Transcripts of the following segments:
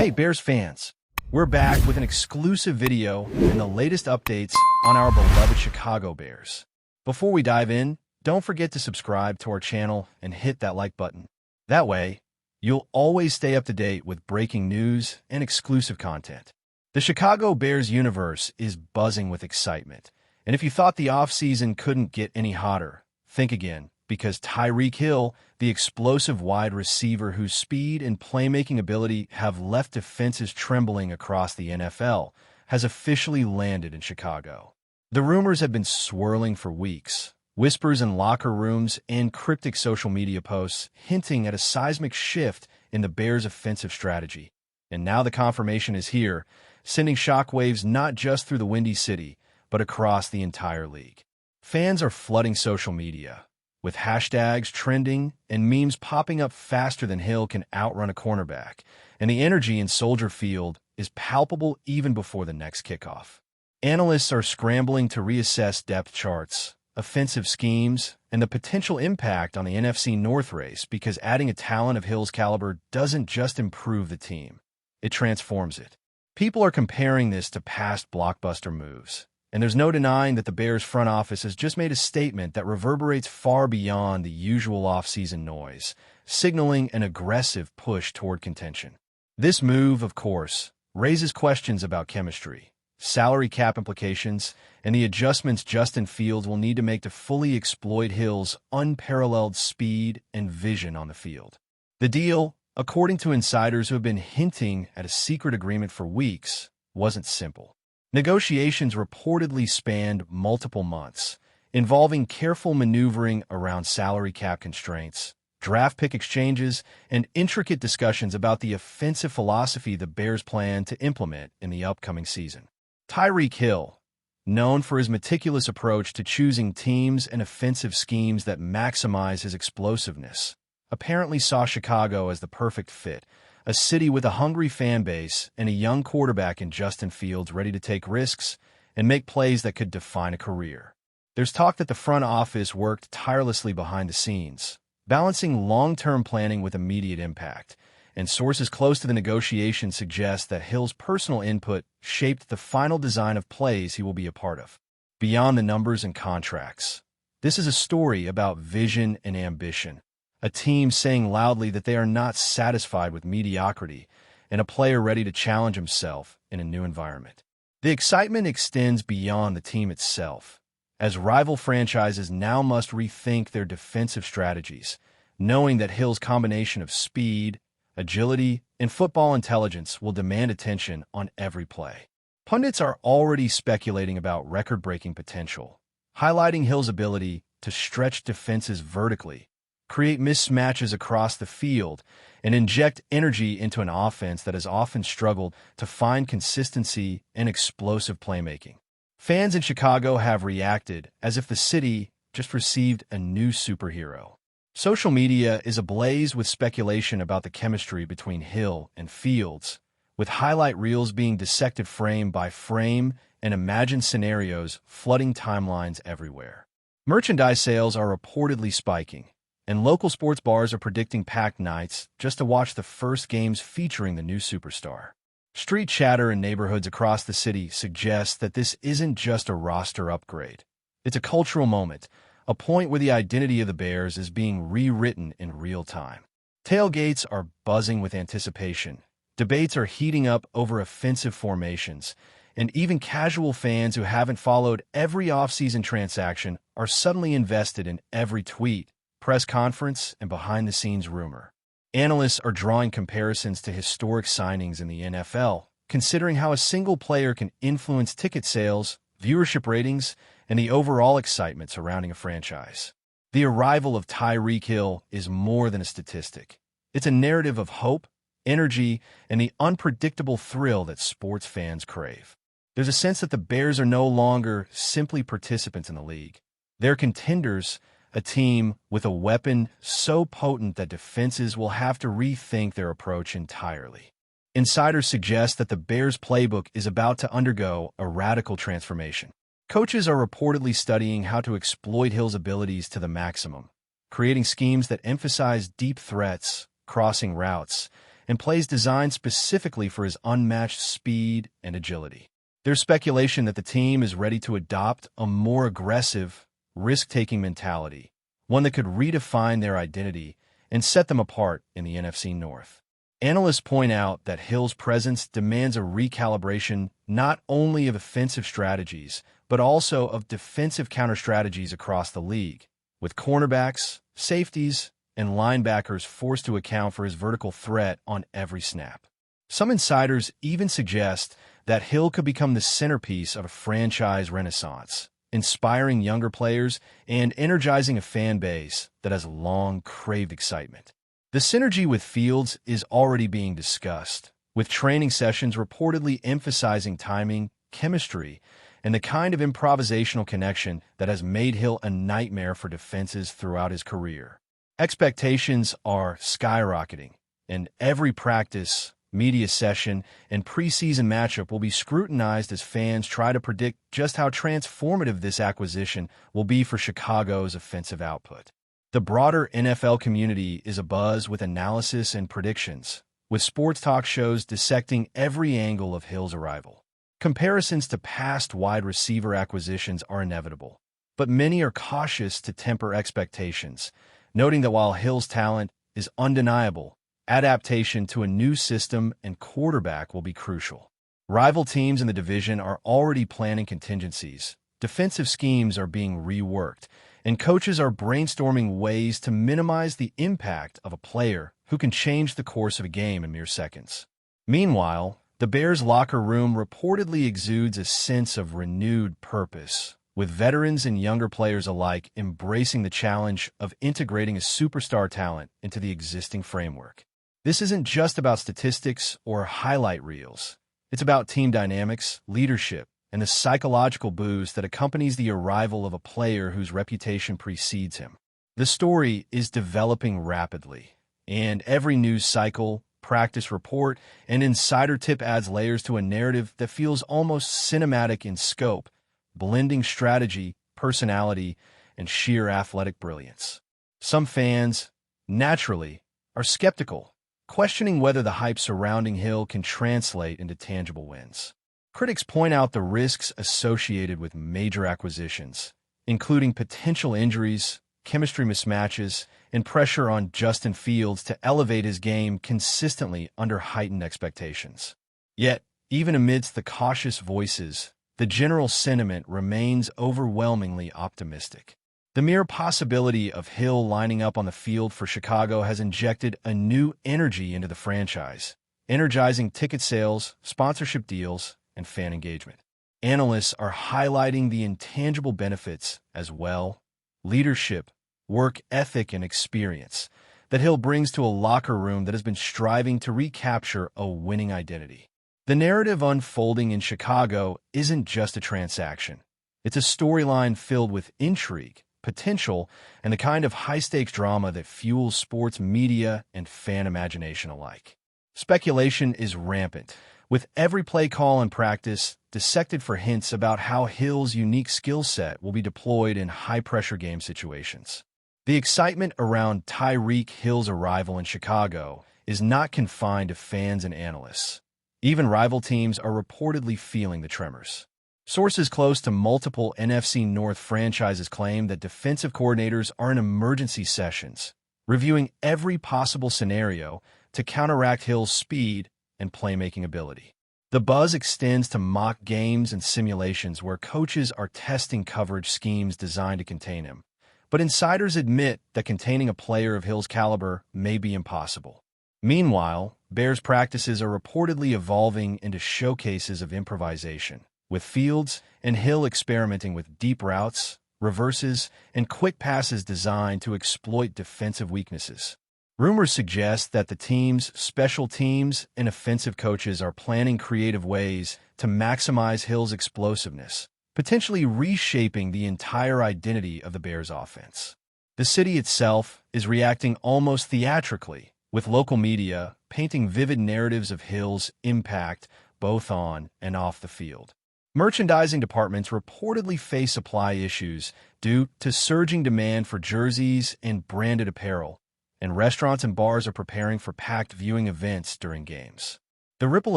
Hey Bears fans, we're back with an exclusive video and the latest updates on our beloved Chicago Bears. Before we dive in, don't forget to subscribe to our channel and hit that like button. That way, you'll always stay up to date with breaking news and exclusive content. The Chicago Bears universe is buzzing with excitement, and if you thought the offseason couldn't get any hotter, think again, because Tyreek Hill, the explosive wide receiver whose speed and playmaking ability have left defenses trembling across the NFL, has officially landed in Chicago. The rumors have been swirling for weeks, whispers in locker rooms and cryptic social media posts hinting at a seismic shift in the Bears' offensive strategy. And now the confirmation is here, sending shockwaves not just through the Windy City, but across the entire league. Fans are flooding social media, with hashtags trending and memes popping up faster than Hill can outrun a cornerback, and the energy in Soldier Field is palpable even before the next kickoff. Analysts are scrambling to reassess depth charts, offensive schemes, and the potential impact on the NFC North race because adding a talent of Hill's caliber doesn't just improve the team, it transforms it. People are comparing this to past blockbuster moves, and there's no denying that the Bears front office has just made a statement that reverberates far beyond the usual offseason noise, signaling an aggressive push toward contention. This move, of course, raises questions about chemistry, salary cap implications, and the adjustments Justin Fields will need to make to fully exploit Hill's unparalleled speed and vision on the field. The deal, according to insiders who have been hinting at a secret agreement for weeks, wasn't simple. Negotiations reportedly spanned multiple months, involving careful maneuvering around salary cap constraints, draft pick exchanges, and intricate discussions about the offensive philosophy the Bears plan to implement in the upcoming season. Tyreek Hill, known for his meticulous approach to choosing teams and offensive schemes that maximize his explosiveness, apparently saw Chicago as the perfect fit, a city with a hungry fan base and a young quarterback in Justin Fields ready to take risks and make plays that could define a career. There's talk that the front office worked tirelessly behind the scenes, balancing long-term planning with immediate impact, and sources close to the negotiation suggest that Hill's personal input shaped the final design of plays he will be a part of. Beyond the numbers and contracts, this is a story about vision and ambition. A team saying loudly that they are not satisfied with mediocrity, and a player ready to challenge himself in a new environment. The excitement extends beyond the team itself, as rival franchises now must rethink their defensive strategies, knowing that Hill's combination of speed, agility, and football intelligence will demand attention on every play. Pundits are already speculating about record-breaking potential, highlighting Hill's ability to stretch defenses vertically, create mismatches across the field, and inject energy into an offense that has often struggled to find consistency and explosive playmaking. Fans in Chicago have reacted as if the city just received a new superhero. Social media is ablaze with speculation about the chemistry between Hill and Fields, with highlight reels being dissected frame by frame and imagined scenarios flooding timelines everywhere. Merchandise sales are reportedly spiking, and local sports bars are predicting packed nights just to watch the first games featuring the new superstar. Street chatter in neighborhoods across the city suggests that this isn't just a roster upgrade. It's a cultural moment, a point where the identity of the Bears is being rewritten in real time. Tailgates are buzzing with anticipation, debates are heating up over offensive formations, and even casual fans who haven't followed every offseason transaction are suddenly invested in every tweet, press conference, and behind-the-scenes rumor. Analysts are drawing comparisons to historic signings in the NFL, considering how a single player can influence ticket sales, viewership ratings, and the overall excitement surrounding a franchise. The arrival of Tyreek Hill is more than a statistic. It's a narrative of hope, energy, and the unpredictable thrill that sports fans crave. There's a sense that the Bears are no longer simply participants in the league. They're contenders, a team with a weapon so potent that defenses will have to rethink their approach entirely. Insiders suggest that the Bears' playbook is about to undergo a radical transformation. Coaches are reportedly studying how to exploit Hill's abilities to the maximum, creating schemes that emphasize deep threats, crossing routes, and plays designed specifically for his unmatched speed and agility. There's speculation that the team is ready to adopt a more aggressive, risk-taking mentality, one that could redefine their identity and set them apart in the NFC North. Analysts point out that Hill's presence demands a recalibration not only of offensive strategies, but also of defensive counter-strategies across the league, with cornerbacks, safeties, and linebackers forced to account for his vertical threat on every snap. Some insiders even suggest that Hill could become the centerpiece of a franchise renaissance, inspiring younger players and energizing a fan base that has long craved excitement. The synergy with Fields is already being discussed, with training sessions reportedly emphasizing timing, chemistry, and the kind of improvisational connection that has made Hill a nightmare for defenses throughout his career. Expectations are skyrocketing, and every practice, media session, and preseason matchup will be scrutinized as fans try to predict just how transformative this acquisition will be for Chicago's offensive output. The broader NFL community is abuzz with analysis and predictions, with sports talk shows dissecting every angle of Hill's arrival. Comparisons to past wide receiver acquisitions are inevitable, but many are cautious to temper expectations, noting that while Hill's talent is undeniable, adaptation to a new system and quarterback will be crucial. Rival teams in the division are already planning contingencies, defensive schemes are being reworked, and coaches are brainstorming ways to minimize the impact of a player who can change the course of a game in mere seconds. Meanwhile, the Bears' locker room reportedly exudes a sense of renewed purpose, with veterans and younger players alike embracing the challenge of integrating a superstar talent into the existing framework. This isn't just about statistics or highlight reels. It's about team dynamics, leadership, and the psychological boost that accompanies the arrival of a player whose reputation precedes him. The story is developing rapidly, and every news cycle, practice report, and insider tip adds layers to a narrative that feels almost cinematic in scope, blending strategy, personality, and sheer athletic brilliance. Some fans, naturally, are skeptical, questioning whether the hype surrounding Hill can translate into tangible wins. Critics point out the risks associated with major acquisitions, including potential injuries, chemistry mismatches, and pressure on Justin Fields to elevate his game consistently under heightened expectations. Yet, even amidst the cautious voices, the general sentiment remains overwhelmingly optimistic. The mere possibility of Hill lining up on the field for Chicago has injected a new energy into the franchise, energizing ticket sales, sponsorship deals, and fan engagement. Analysts are highlighting the intangible benefits as well: leadership, work ethic, and experience that Hill brings to a locker room that has been striving to recapture a winning identity. The narrative unfolding in Chicago isn't just a transaction. It's a storyline filled with intrigue, potential, and the kind of high-stakes drama that fuels sports media and fan imagination alike. Speculation is rampant, with every play call and practice dissected for hints about how Hill's unique skill set will be deployed in high-pressure game situations. The excitement around Tyreek Hill's arrival in Chicago is not confined to fans and analysts. Even rival teams are reportedly feeling the tremors. Sources close to multiple NFC North franchises claim that defensive coordinators are in emergency sessions, reviewing every possible scenario to counteract Hill's speed and playmaking ability. The buzz extends to mock games and simulations where coaches are testing coverage schemes designed to contain him. But insiders admit that containing a player of Hill's caliber may be impossible. Meanwhile, Bears practices are reportedly evolving into showcases of improvisation, with Fields and Hill experimenting with deep routes, reverses, and quick passes designed to exploit defensive weaknesses. Rumors suggest that the team's special teams and offensive coaches are planning creative ways to maximize Hill's explosiveness, potentially reshaping the entire identity of the Bears' offense. The city itself is reacting almost theatrically, with local media painting vivid narratives of Hill's impact both on and off the field. Merchandising departments reportedly face supply issues due to surging demand for jerseys and branded apparel, and restaurants and bars are preparing for packed viewing events during games. The ripple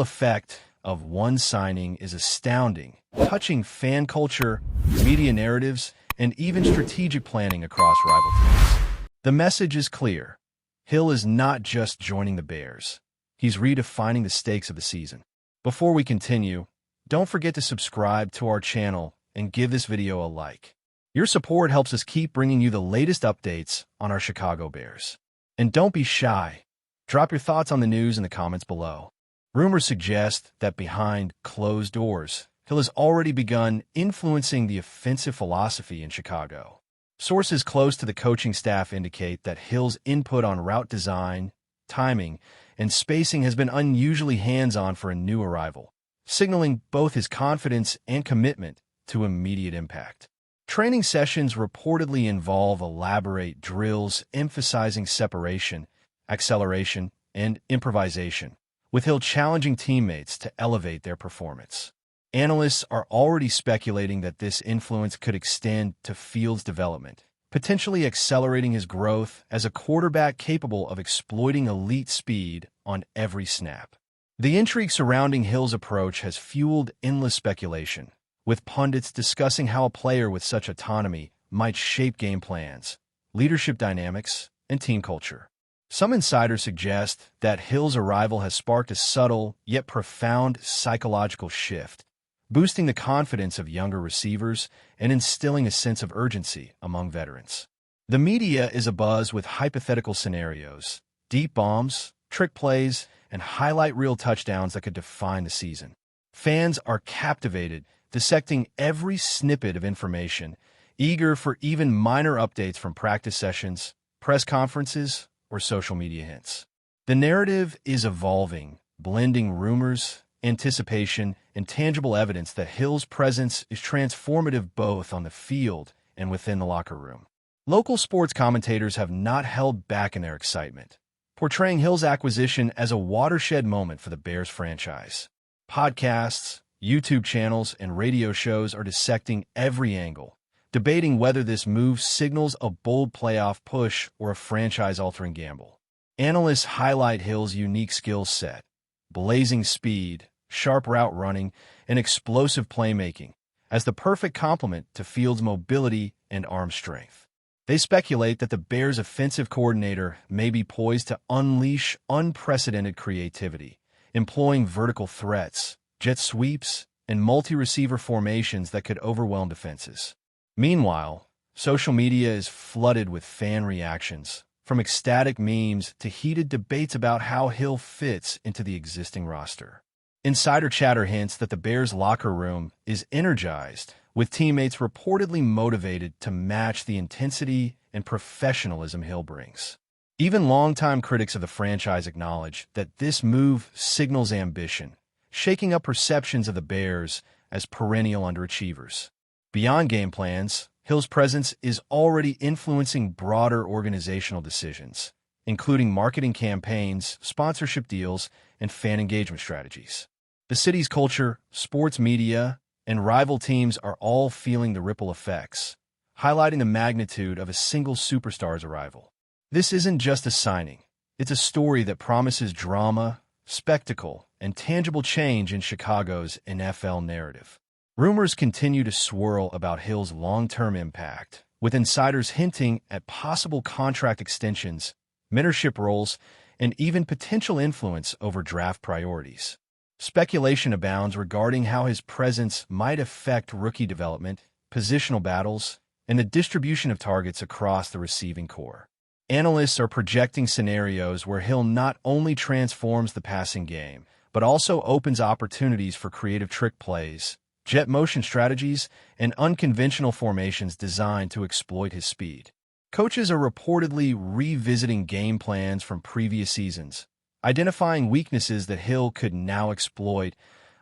effect of one signing is astounding, touching fan culture, media narratives, and even strategic planning across rival teams. The message is clear. Hill is not just joining the Bears. He's redefining the stakes of the season. Before we continue, don't forget to subscribe to our channel and give this video a like. Your support helps us keep bringing you the latest updates on our Chicago Bears. And don't be shy. Drop your thoughts on the news in the comments below. Rumors suggest that behind closed doors, Hill has already begun influencing the offensive philosophy in Chicago. Sources close to the coaching staff indicate that Hill's input on route design, timing, and spacing has been unusually hands-on for a new arrival, signaling both his confidence and commitment to immediate impact. Training sessions reportedly involve elaborate drills emphasizing separation, acceleration, and improvisation, with Hill challenging teammates to elevate their performance. Analysts are already speculating that this influence could extend to Fields' development, potentially accelerating his growth as a quarterback capable of exploiting elite speed on every snap. The intrigue surrounding Hill's approach has fueled endless speculation, with pundits discussing how a player with such autonomy might shape game plans, leadership dynamics, and team culture. Some insiders suggest that Hill's arrival has sparked a subtle yet profound psychological shift, boosting the confidence of younger receivers and instilling a sense of urgency among veterans. The media is abuzz with hypothetical scenarios, deep bombs, trick plays, and highlight reel touchdowns that could define the season. Fans are captivated, dissecting every snippet of information, eager for even minor updates from practice sessions, press conferences, or social media hints. The narrative is evolving, blending rumors, anticipation, and tangible evidence that Hill's presence is transformative both on the field and within the locker room. Local sports commentators have not held back in their excitement, portraying Hill's acquisition as a watershed moment for the Bears franchise. Podcasts, YouTube channels, and radio shows are dissecting every angle, debating whether this move signals a bold playoff push or a franchise-altering gamble. Analysts highlight Hill's unique skill set, blazing speed, sharp route running, and explosive playmaking, as the perfect complement to Fields' mobility and arm strength. They speculate that the Bears' offensive coordinator may be poised to unleash unprecedented creativity, employing vertical threats, jet sweeps, and multi-receiver formations that could overwhelm defenses. Meanwhile, social media is flooded with fan reactions, from ecstatic memes to heated debates about how Hill fits into the existing roster. Insider chatter hints that the Bears' locker room is energized, with teammates reportedly motivated to match the intensity and professionalism Hill brings. Even longtime critics of the franchise acknowledge that this move signals ambition, shaking up perceptions of the Bears as perennial underachievers. Beyond game plans, Hill's presence is already influencing broader organizational decisions, including marketing campaigns, sponsorship deals, and fan engagement strategies. The city's culture, sports media, and rival teams are all feeling the ripple effects, highlighting the magnitude of a single superstar's arrival. This isn't just a signing. It's a story that promises drama, spectacle, and tangible change in Chicago's NFL narrative. Rumors continue to swirl about Hill's long-term impact, with insiders hinting at possible contract extensions, mentorship roles, and even potential influence over draft priorities. Speculation abounds regarding how his presence might affect rookie development, positional battles, and the distribution of targets across the receiving core. Analysts are projecting scenarios where Hill not only transforms the passing game, but also opens opportunities for creative trick plays, jet motion strategies, and unconventional formations designed to exploit his speed. Coaches are reportedly revisiting game plans from previous seasons, identifying weaknesses that Hill could now exploit,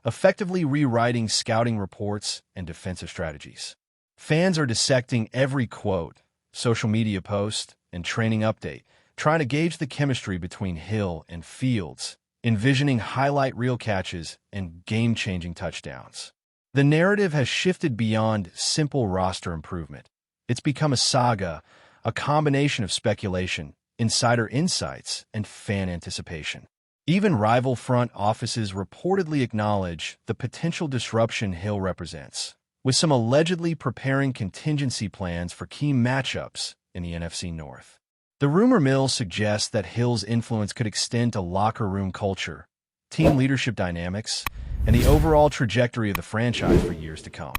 effectively rewriting scouting reports and defensive strategies. Fans are dissecting every quote, social media post, and training update, trying to gauge the chemistry between Hill and Fields, envisioning highlight reel catches and game-changing touchdowns. The narrative has shifted beyond simple roster improvement. It's become a saga, a combination of speculation, insider insights, and fan anticipation. Even rival front offices reportedly acknowledge the potential disruption Hill represents, with some allegedly preparing contingency plans for key matchups in the NFC North. The rumor mill suggests that Hill's influence could extend to locker room culture, team leadership dynamics, and the overall trajectory of the franchise for years to come.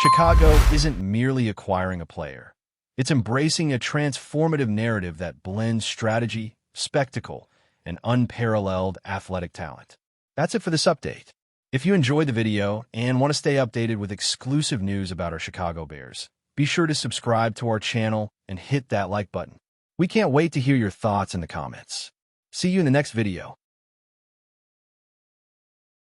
Chicago isn't merely acquiring a player. It's embracing a transformative narrative that blends strategy, spectacle, and unparalleled athletic talent. That's it for this update. If you enjoyed the video and want to stay updated with exclusive news about our Chicago Bears, be sure to subscribe to our channel and hit that like button. We can't wait to hear your thoughts in the comments. See you in the next video.